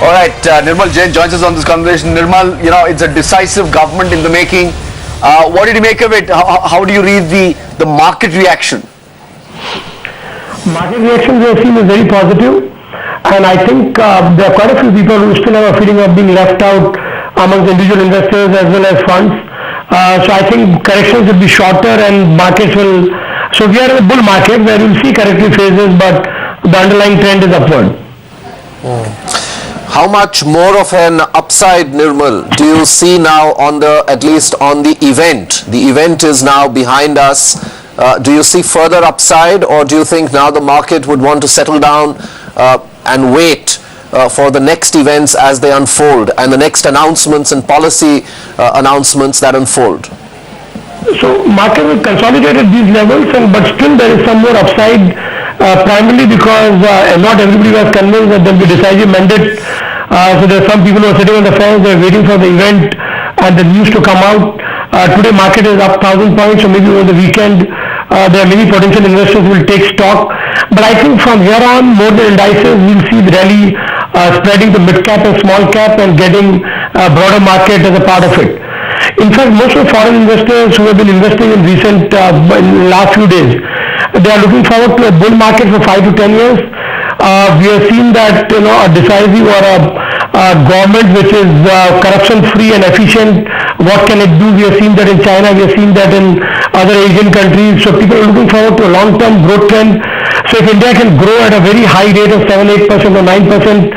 All right, Nirmal Jain joins us on this conversation. Nirmal, it's a decisive government in the making. What did you make of it? How do you read the market reaction? Market reaction we have seen is very positive, and I think there are quite a few people who still have a feeling of being left out amongst individual investors as well as funds. So I think corrections will be shorter and markets will. So we are in a bull market where we'll see corrective phases, but the underlying trend is upward. How much more of an upside, Nirmal, do you see now at least on the event? The event is now behind us. Do you see further upside, or do you think now the market would want to settle down and wait for the next events as they unfold and the next announcements and policy announcements that unfold? So market will consolidate at these levels, but still there is some more upside, primarily because not everybody was convinced that there will be decisive mandate. So there are some people who are sitting on the fence, they are waiting for the event and the news to come out. Today market is up 1,000 points, so maybe over the weekend there are many potential investors who will take stock. But I think from here on, more than indices, we'll see the rally spreading to mid cap and small cap and getting a broader market as a part of it. In fact, most of foreign investors who have been investing in recent in the last few days, they are looking forward to a bull market for 5 to 10 years. We have seen that a decisive or a government which is corruption-free and efficient. What can it do? We have seen that in China. We have seen that in other Asian countries. So people are looking forward to a long-term growth trend. So if India can grow at a very high rate of 7, 8% or 9%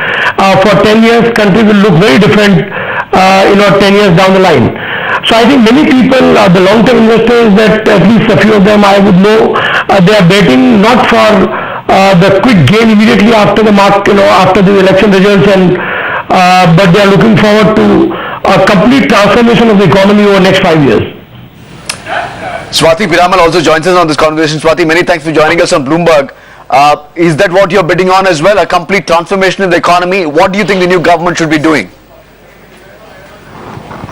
for 10 years, country will look very different 10 years down the line. So I think many people, the long-term investors, that at least a few of them I would know, they are betting not for the quick gain immediately after the after the election results, but they are looking forward to a complete transformation of the economy over the next 5 years. Swati Piramal also joins us on this conversation. Swati, many thanks for joining us on Bloomberg. Is that what you're betting on as well? A complete transformation in the economy? What do you think the new government should be doing?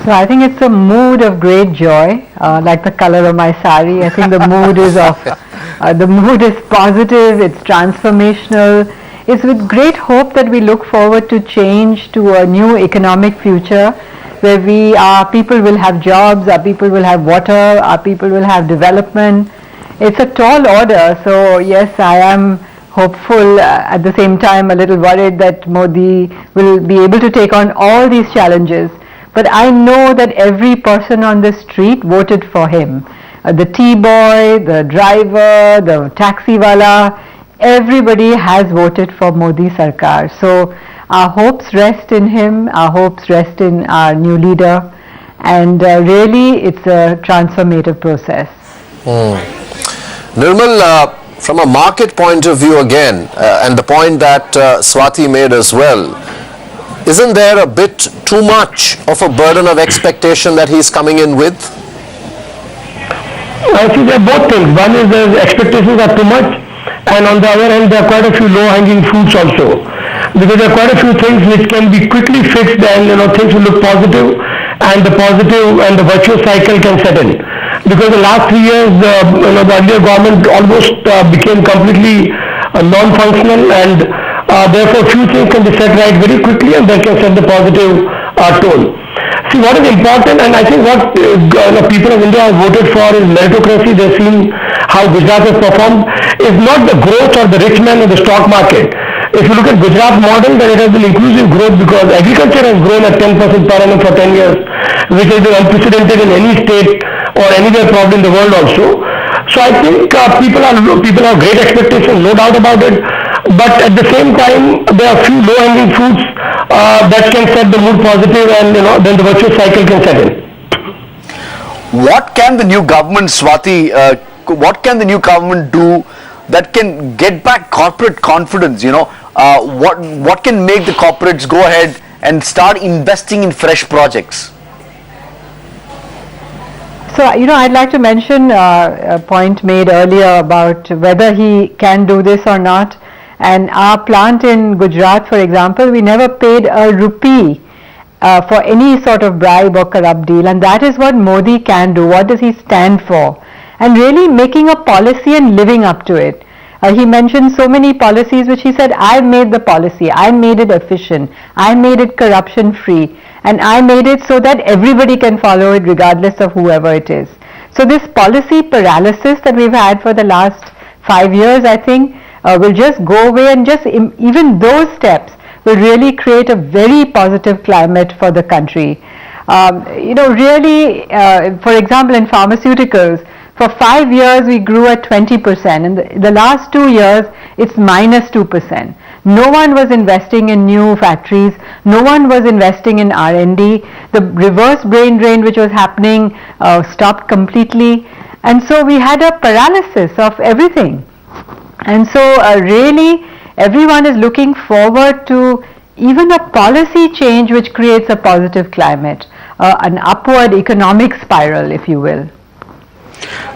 So I think it's a mood of great joy, like the color of my sari. I think the mood is the mood is positive, it's transformational. It's with great hope that we look forward to change, to a new economic future where our people will have jobs, our people will have water, our people will have development. It's a tall order, so yes, I am hopeful, at the same time a little worried that Modi will be able to take on all these challenges. But I know that every person on the street voted for him. The tea boy, the driver, the taxi wala, everybody has voted for Modi Sarkar. So our hopes rest in him, our hopes rest in our new leader, and really it's a transformative process. Nirmal, from a market point of view again, and the point that Swati made as well, isn't there a bit too much of a burden of expectation that he's coming in with? I think there are both things. One is the expectations are too much, and on the other hand there are quite a few low-hanging fruits also. Because there are quite a few things which can be quickly fixed, and things will look positive, and the positive and the virtuous cycle can set in. Because the last 3 years, the earlier government almost became completely non-functional, and therefore few things can be set right very quickly, and that can set the positive tone. See, what is important, and I think what people of India have voted for is meritocracy. They've seen how Gujarat has performed. Is not the growth or the rich man in the stock market. If you look at Gujarat model, then it has been inclusive growth because agriculture has grown at 10% per annum for 10 years, which has been unprecedented in any state or anywhere probably in the world also. So I think people have great expectations, no doubt about it. But at the same time, there are few low-hanging fruits that can set the mood positive, and then the virtuous cycle can set in. What can the new government, Swati, what can the new government do that can get back corporate confidence? What can make the corporates go ahead and start investing in fresh projects? So, I'd like to mention a point made earlier about whether he can do this or not. And our plant in Gujarat, for example, we never paid a rupee for any sort of bribe or corrupt deal. And that is what Modi can do. What does he stand for? And really making a policy and living up to it. He mentioned so many policies which he said, I made the policy, I made it efficient, I made it corruption free, and I made it so that everybody can follow it regardless of whoever it is. So this policy paralysis that we've had for the last 5 years, I think, will just go away, and just even those steps will really create a very positive climate for the country. Really, for example, in pharmaceuticals, for 5 years we grew at 20%. In the last 2 years, it's minus 2%. No one was investing in new factories. No one was investing in R&D. The reverse brain drain which was happening stopped completely. And so we had a paralysis of everything. And so really everyone is looking forward to even a policy change which creates a positive climate, an upward economic spiral, if you will.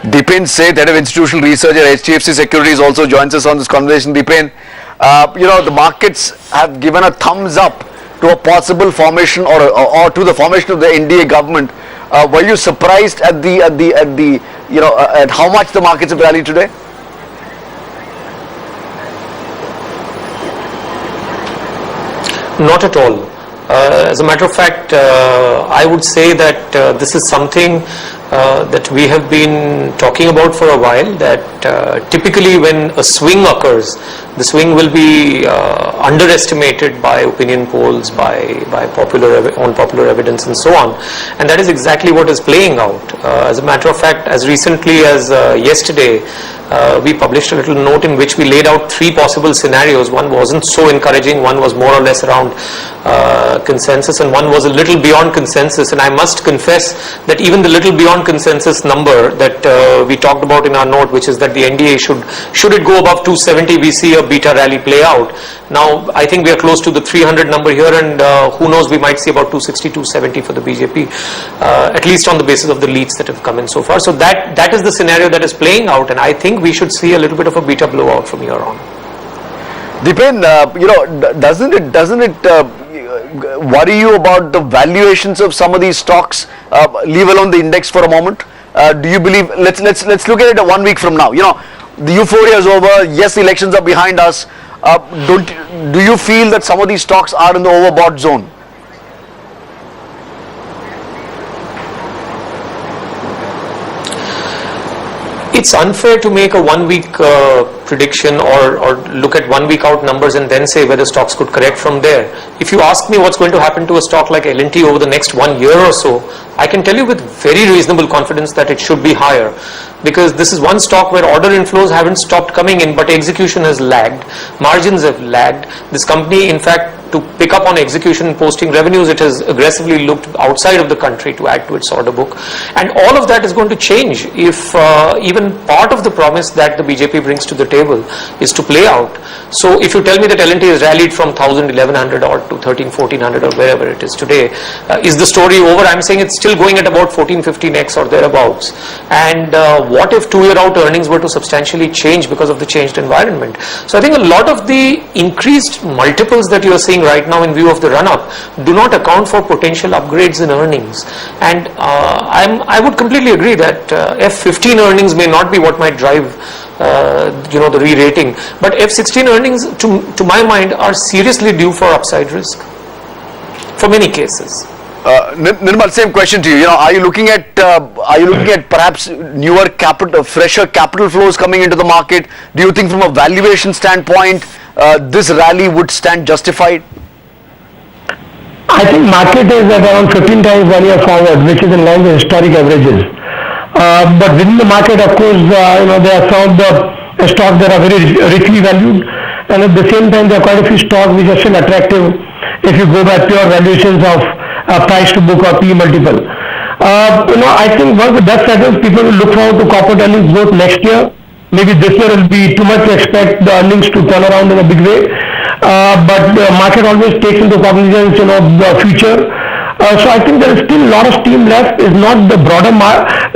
Dipen Seth, head of institutional research at HDFC Securities, also joins us on this conversation. Dipen, the markets have given a thumbs up to a possible formation or to the formation of the NDA government. Were you surprised at at how much the markets have rallied today? Not at all. As a matter of fact, I would say that this is something that we have been talking about for a while, that typically when a swing occurs, the swing will be underestimated by opinion polls, by popular evidence and so on, and that is exactly what is playing out. As a matter of fact, as recently as yesterday, we published a little note in which we laid out 3 possible scenarios. One wasn't so encouraging, one was more or less around consensus, and one was a little beyond consensus. And I must confess that even the little beyond consensus number that we talked about in our note, which is that the NDA should it go above 270, we see a beta rally play out. Now I think we are close to the 300 number here, and who knows, we might see about 260, 270 for the BJP, at least on the basis of the leads that have come in so far. So that is the scenario that is playing out, and I think we should see a little bit of a beta blowout from here on. Dipen, doesn't it worry you about the valuations of some of these stocks? Leave alone the index for a moment. Do you believe? Let's look at it 1 week from now. The euphoria is over. Yes, the elections are behind us. Do you feel that some of these stocks are in the overbought zone? It's unfair to make a 1 week prediction or look at 1 week out numbers and then say whether stocks could correct from there. If you ask me what's going to happen to a stock like L&T over the next 1 year or so, I can tell you with very reasonable confidence that it should be higher, because this is one stock where order inflows haven't stopped coming in, but execution has lagged, margins have lagged. This company, in fact, to pick up on execution and posting revenues, it has aggressively looked outside of the country to add to its order book, and all of that is going to change if even part of the promise that the BJP brings to the table is to play out. So if you tell me that L&T has rallied from 1,000, 1,100 or to 13, 1,400 or wherever it is today, is the story over? I'm saying it's still going at about 14, 15x or thereabouts. And what if 2-year out earnings were to substantially change because of the changed environment? So I think a lot of the increased multiples that you are seeing right now in view of the run-up do not account for potential upgrades in earnings. And I would completely agree that F15 earnings may not be what might drive the re-rating, but F16 earnings to my mind are seriously due for upside risk for many cases. Nirmal, same question to you. Are you looking at perhaps newer fresher capital flows coming into the market? Do you think from a valuation standpoint this rally would stand justified? I think market is at around 15 times 1 year forward, which is in line with historic averages. But within the market, of course, there are some of the stocks that are very richly valued, and at the same time, there are quite a few stocks which are still attractive if you go by pure valuations of price to book or P multiple. I think once the dust settles, people will look forward to corporate earnings growth next year. Maybe this year will be too much to expect the earnings to turn around in a big way. But the market always takes into cognizance, the future. So I think there is still a lot of steam left. Is not the broader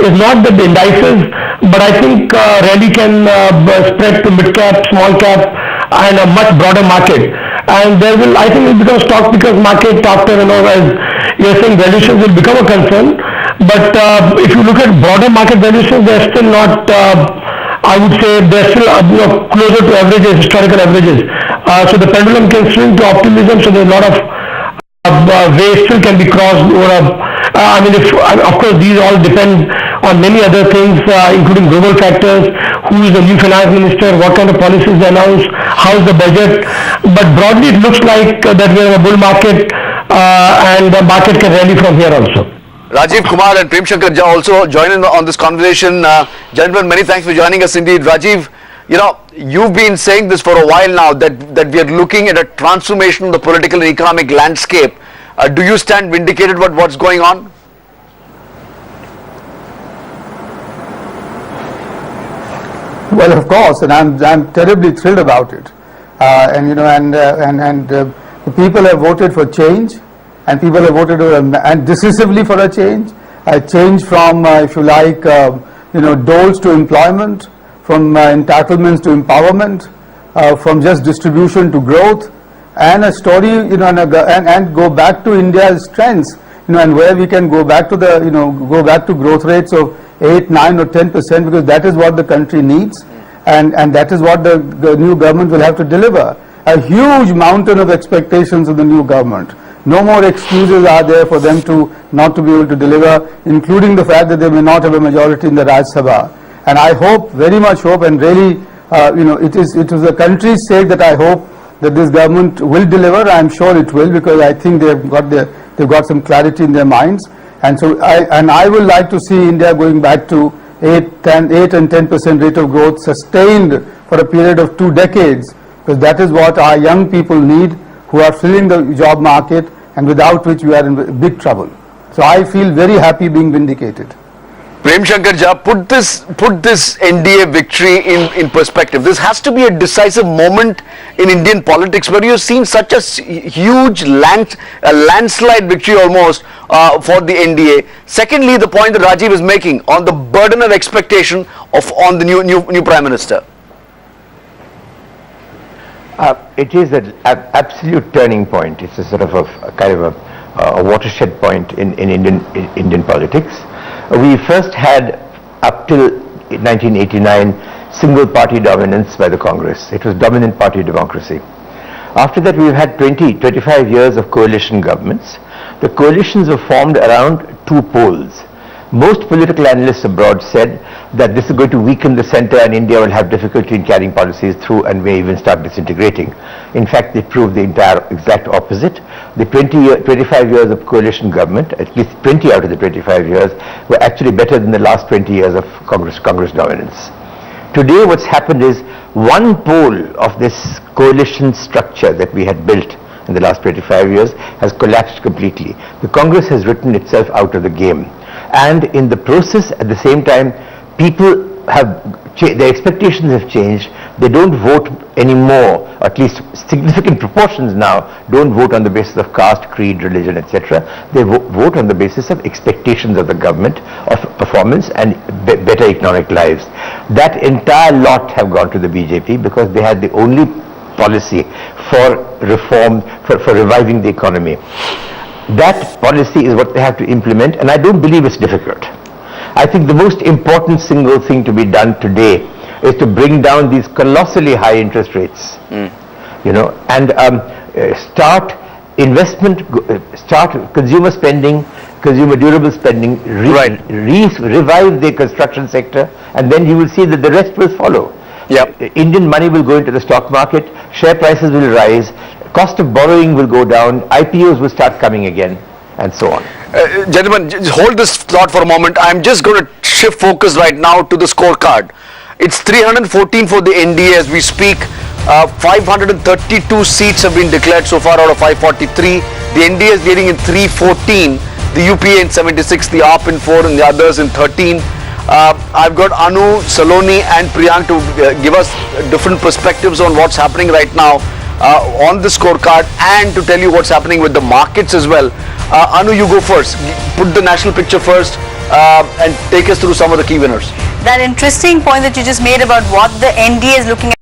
is not the indices, but I think rally can spread to mid cap, small cap, and a much broader market. And I think it will become stock pickers market after, as you're saying, valuations will become a concern. But if you look at broader market valuations, they're still not I would say they're still closer to averages, historical averages. So the pendulum can swing to optimism. So there's a lot of ways still can be crossed over. I mean, of course, these all depend on many other things, including global factors. Who is the new finance minister? What kind of policies they announce? How's the budget? But broadly, it looks like that we're in a bull market, and the market can rally from here also. Rajiv Kumar and Prem Shankar Jha also join in on this conversation. Gentlemen, many thanks for joining us indeed. Rajiv, you know, you've been saying this for a while now that we are looking at a transformation of the political and economic landscape. Do you stand vindicated about what's going on? Well, of course, and I'm terribly thrilled about it. And you know, the people have voted for change, and people have voted and decisively for a change from, if you like, doles to employment, from entitlements to empowerment, from just distribution to growth, and a story, and go back to India's strengths, and where we can go back to go back to growth rates of 8, 9 or 10%, because that is what the country needs, and that is what the new government will have to deliver. A huge mountain of expectations of the new government. No more excuses are there for them to not to be able to deliver, including the fact that they may not have a majority in the Rajya Sabha. And I hope, very much hope, and really, it is the country's sake that I hope that this government will deliver. I am sure it will, because I think they've got some clarity in their minds. And so I would like to see India going back to 8 and 10% rate of growth sustained for a period of 2 decades, because that is what our young people need, who are filling the job market, and without which we are in big trouble. So I feel very happy being vindicated. Prem Shankar Jha, put this NDA victory in perspective. This has to be a decisive moment in Indian politics, where you've seen such a huge landslide victory almost for the NDA. Secondly, the point that Rajiv is making on the burden of expectation on the new Prime Minister. It is an absolute turning point. It's a sort of a kind of a watershed point in Indian politics. We first had, up till 1989, single party dominance by the Congress. It was dominant party democracy. After that, we've had 25 years of coalition governments. The coalitions were formed around 2 poles. Most political analysts abroad said that this is going to weaken the center, and India will have difficulty in carrying policies through and may even start disintegrating. In fact, they proved the exact opposite. The 25 years of coalition government, at least 20 out of the 25 years, were actually better than the last 20 years of Congress dominance. Today, what's happened is one pole of this coalition structure that we had built in the last 25 years has collapsed completely. The Congress has written itself out of the game. And in the process, at the same time, people have, their expectations have changed. They don't vote anymore, at least significant proportions now, don't vote on the basis of caste, creed, religion, etc. They vote on the basis of expectations of the government, of performance and better economic lives. That entire lot have gone to the BJP because they had the only policy for reform, for reviving the economy. That policy is what they have to implement, and I don't believe it's difficult. I think the most important single thing to be done today is to bring down these colossally high interest rates, and start investment, start consumer spending, consumer durable spending, revive the construction sector, and then you will see that the rest will follow. Yep. Indian money will go into the stock market, share prices will rise, cost of borrowing will go down, IPOs will start coming again, and so on. Gentlemen, just hold this thought for a moment. I'm just going to shift focus right now to the scorecard. It's 314 for the NDA as we speak. 532 seats have been declared so far out of 543. The NDA is leading in 314. The UPA in 76, the AAP in 4, and the others in 13. I've got Anu, Saloni and Priyank to give us different perspectives on what's happening right now on the scorecard, and to tell you what's happening with the markets as well. Anu, you go first. Put the national picture first and take us through some of the key winners. That interesting point that you just made about what the NDA is looking at.